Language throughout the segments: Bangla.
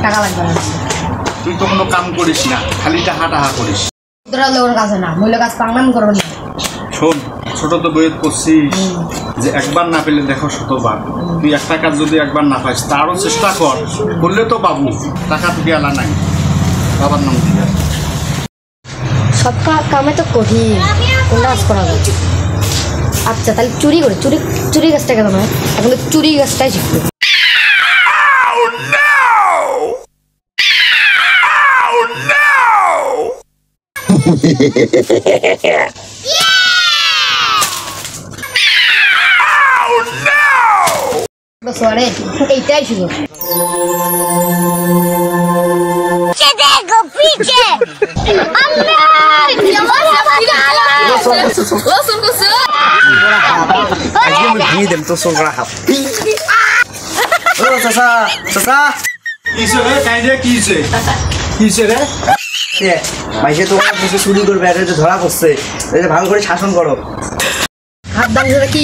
টাকা লাগবে না। তুই তো কোনো কাম করিস না, খালি টাহা করিস। তোরা লোকের কাছে না, মূল্য কাজ পাংনাম করো না। শোন, ছোট তো বইয়ের করছিস যে একবার না পেলে দেখো শতবার। তুই একটা কাজ যদি একবার না পাইস তারও চেষ্টা কর, করলে তো পাবো। টাকা তোকে আলা নাই, বাবার নাম দিয়ে। সব কামে তো কঠিন, কোনটা কাজ করা হবে? আচ্ছা তাহলে চুরি গাছটা কেন নয়, এখন তো চুরি গাছটাই শিখবে। এইটাই শুধু চুরি করবে ধরা পড়ছে, ভালো করে শাসন করো। হাত দাম কি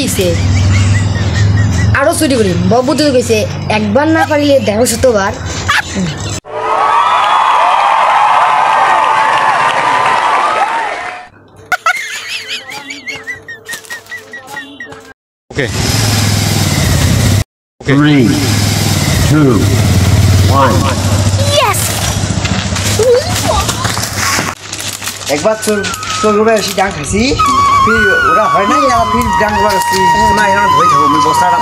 আরো চুরি করি বাবু তো গেছে, একবার না পারিলে ১৫০ বার। Okay. 3, 2, 1. Yes! একবার চোর করবে এসে ডাং খাইছি, ফির ওরা হয় নাই, আবার ফির ডাং করবার আসছি না, এরকম ধরে থাকবো। আমি বস্তাটা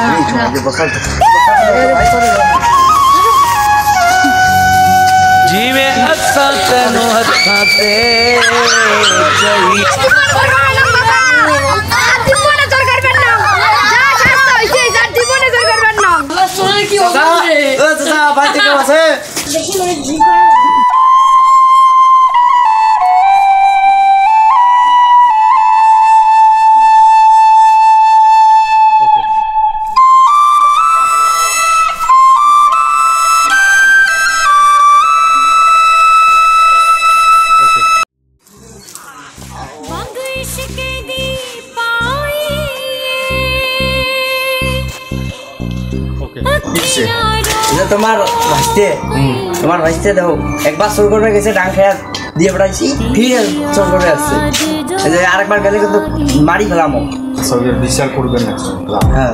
जीवे हसा तेनू हथा ते তোমার ভাইস্তে দেখো, একবার চোর করবে গেছে, ডাং খেয়া দিয়ে পড়াইছি, ফির চোর করবে আসছে। আরেকবার গেলে কিন্তু মারি ফেলামো। বিচার করবেন না। হ্যাঁ।